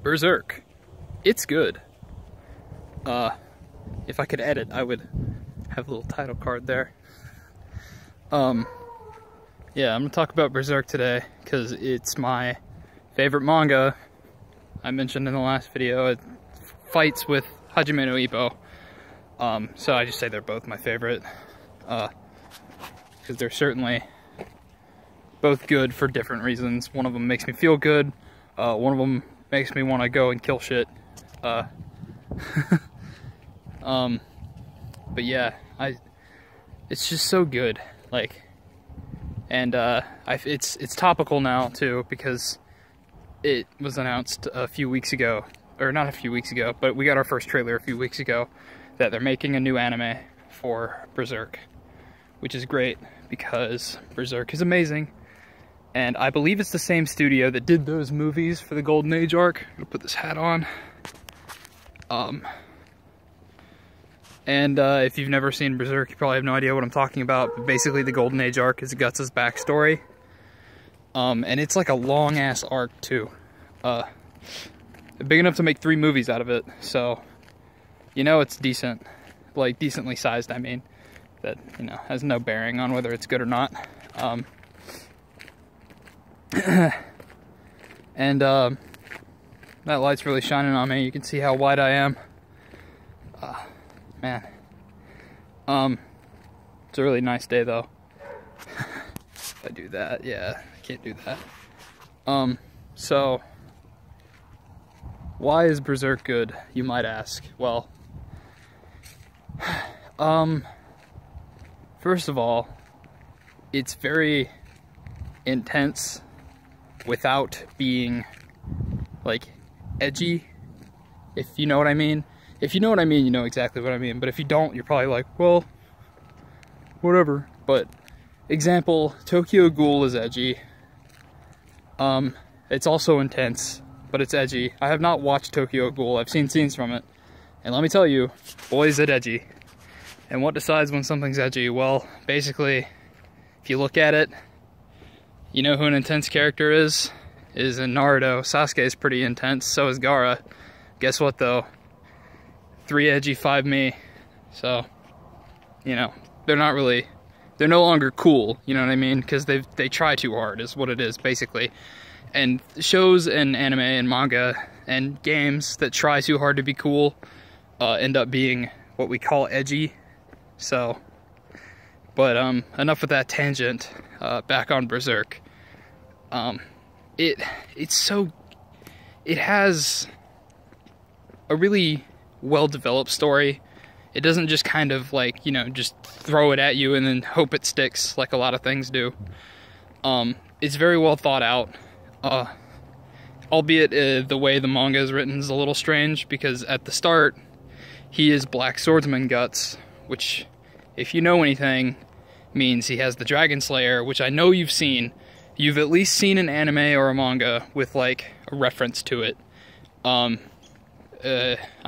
Berserk. It's good. If I could edit, I would have a little title card there. Yeah, I'm gonna talk about Berserk today because it's my favorite manga. I mentioned in the last video, it fights with Hajime no Ippo. So I just say they're both my favorite. Because they're certainly both good for different reasons. One of them makes me feel good. One of them makes me want to go and kill shit. But yeah, it's just so good. Like, and it's topical now too because it was announced a few weeks ago, or not a few weeks ago, but we got our first trailer a few weeks ago that they're making a new anime for Berserk, which is great because Berserk is amazing. And I believe it's the same studio that did those movies for the Golden Age arc. I'm gonna put this hat on. If you've never seen Berserk, you probably have no idea what I'm talking about. But basically, the Golden Age arc is Guts' backstory. And it's like a long-ass arc, too. Big enough to make 3 movies out of it. So, you know it's decent. Like, decently sized, I mean. That, you know, has no bearing on whether it's good or not. That light's really shining on me. You can see how wide I am. Man. It's a really nice day though. If I do that, yeah, I can't do that. So why is Berserk good, you might ask? Well, first of all, it's very intense without being like edgy, if you know what I mean. If you know what I mean, you know exactly what I mean. But if you don't, you're probably like, well, whatever. But example, Tokyo Ghoul is edgy. It's also intense, but it's edgy. I have not watched Tokyo Ghoul. I've seen scenes from it. And let me tell you, boy, is it edgy. And what decides when something's edgy? Well, basically, if you look at it, you know who an intense character is in Naruto. Sasuke is pretty intense, so is Gaara. Guess what though? 3 edgy, 5 me. So, you know, they're no longer cool, you know what I mean? Because they try too hard is what it is, basically. And shows and anime and manga and games that try too hard to be cool end up being what we call edgy. So, but enough with that tangent. Back on Berserk. It has a really well-developed story. It doesn't just kind of like, you know, just throw it at you and then hope it sticks like a lot of things do. It's very well thought out. Albeit the way the manga is written is a little strange because at the start he is Black Swordsman Guts, which, if you know anything, means he has the Dragon Slayer, which I know you've seen. You've at least seen an anime or a manga with like a reference to it. I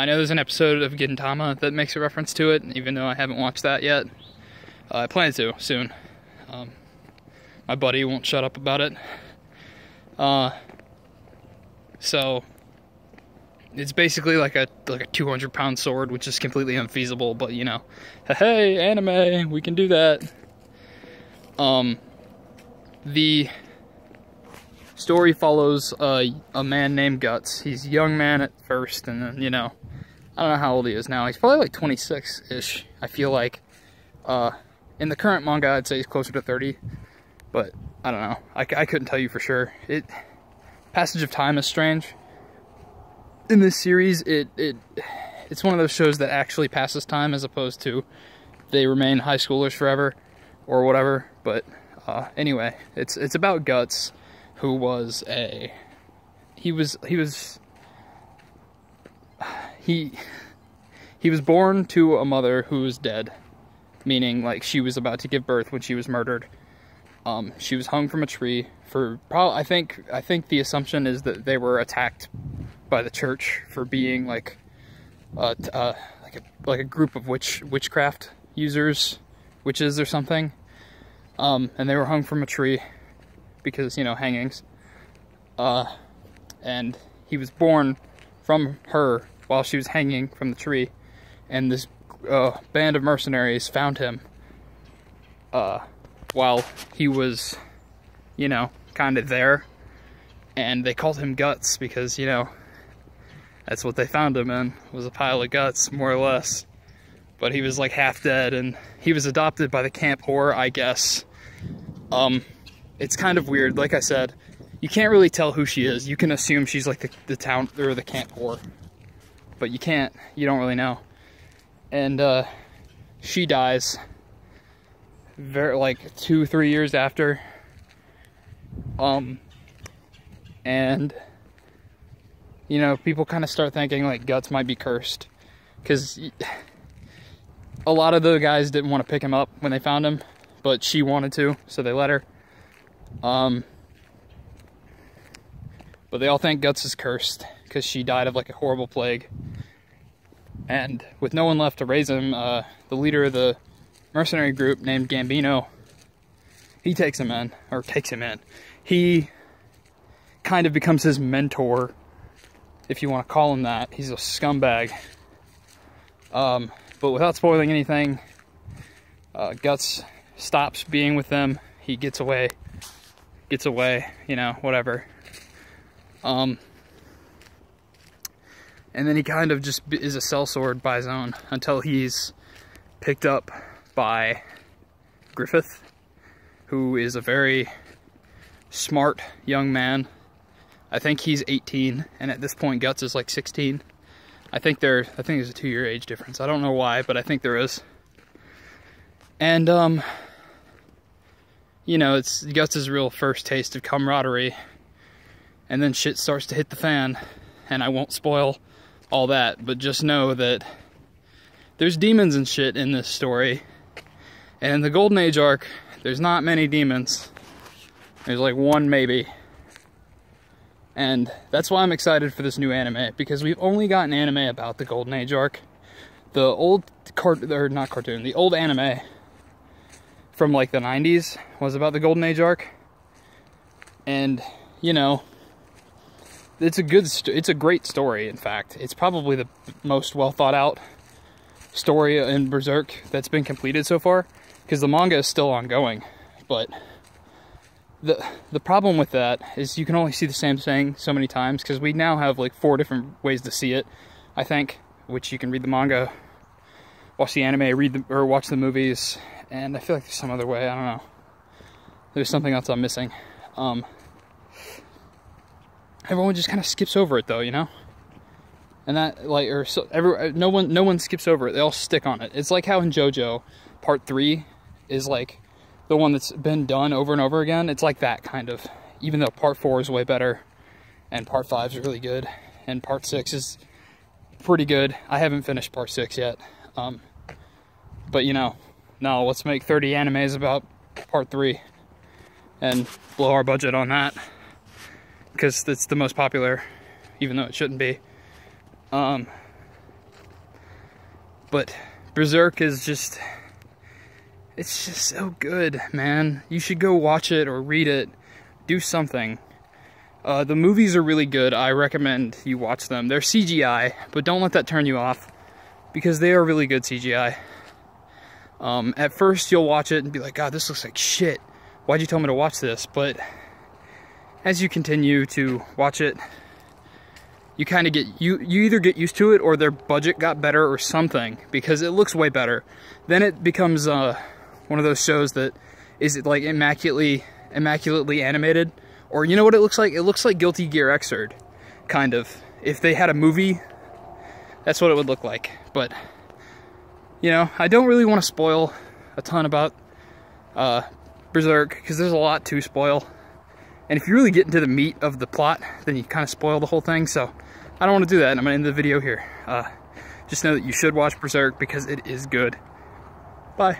know there's an episode of Gintama that makes a reference to it, even though I haven't watched that yet. I plan to soon. My buddy won't shut up about it. So it's basically like a 200-pound sword, which is completely unfeasible, but you know, hey, anime, we can do that. The story follows a man named Guts. He's a young man at first, and then, you know, I don't know how old he is now. He's probably like 26-ish, I feel like. In the current manga, I'd say he's closer to 30, but I don't know. I couldn't tell you for sure. Passage of time is strange. In this series, it's one of those shows that actually passes time as opposed to they remain high schoolers forever or whatever. But anyway, it's about Guts, who was he was born to a mother who was dead, meaning like she was about to give birth when she was murdered. She was hung from a tree for I think the assumption is that they were attacked by the church for being like a group of witchcraft users, witches or something. And they were hung from a tree because, you know, hangings. And He was born from her while she was hanging from the tree, and this band of mercenaries found him while he was, you know, kind of there, and they called him Guts because, you know, that's what they found him in, was a pile of guts, more or less. But he was like half dead, and he was adopted by the camp whore, I guess. It's kind of weird. Like I said, you can't really tell who she is. You can assume she's like the town or the camp whore, but you don't really know. And she dies like 2-3 years after. And you know, people kind of start thinking like Guts might be cursed, because a lot of the guys didn't want to pick him up when they found him, but she wanted to, so they let her. But they all think Guts is cursed because she died of like a horrible plague. And with no one left to raise him, the leader of the mercenary group named Gambino, he takes him in. He kind of becomes his mentor, if you want to call him that. He's a scumbag. But without spoiling anything, Guts stops being with them. He gets away, you know, whatever. And then he kind of just is a sellsword by his own until he's picked up by Griffith, who is a very smart young man. I think he's 18, and at this point Guts is like 16. I think there's a 2-year age difference. I don't know why, but I think there is. And you know, it's Guts' real first taste of camaraderie, and then shit starts to hit the fan. And I won't spoil all that, but just know that there's demons and shit in this story. And in the Golden Age arc, there's not many demons. There's like one maybe. And that's why I'm excited for this new anime, because we've only gotten anime about the Golden Age arc. The old the old anime from like the 90s was about the Golden Age arc. And, you know, it's a great story, in fact. It's probably the most well thought out story in Berserk that's been completed so far, because the manga is still ongoing. But the problem with that is you can only see the same thing so many times, because we now have like 4 different ways to see it, I think, which you can read the manga, watch the anime, or watch the movies, and I feel like there's some other way. I don't know. There's something else I'm missing. Everyone just kind of skips over it though, you know? And that, like, no one skips over it. They all stick on it. It's like how in JoJo, Part 3 is like the one that's been done over and over again. It's like that, kind of. Even though Part 4 is way better, and Part 5 is really good, and Part 6 is pretty good. I haven't finished Part 6 yet. But, you know, no, let's make 30 animes about Part 3 and blow our budget on that, because it's the most popular, even though it shouldn't be. But Berserk is just, it's just so good, man. You should go watch it or read it, do something. The movies are really good. I recommend you watch them. They're CGI, but don't let that turn you off, because they are really good CGI. At first you'll watch it and be like, God, this looks like shit. Why'd you tell me to watch this? But as you continue to watch it, you kind of you either get used to it, or their budget got better or something, because it looks way better. Then it becomes one of those shows that is like immaculately animated. Or you know what it looks like? It looks like Guilty Gear Xrd, kind of. If they had a movie, that's what it would look like. But, you know, I don't really want to spoil a ton about Berserk, because there's a lot to spoil. And if you really get into the meat of the plot, then you kind of spoil the whole thing. So I don't want to do that. I'm going to end the video here. Just know that you should watch Berserk, because it is good. Bye.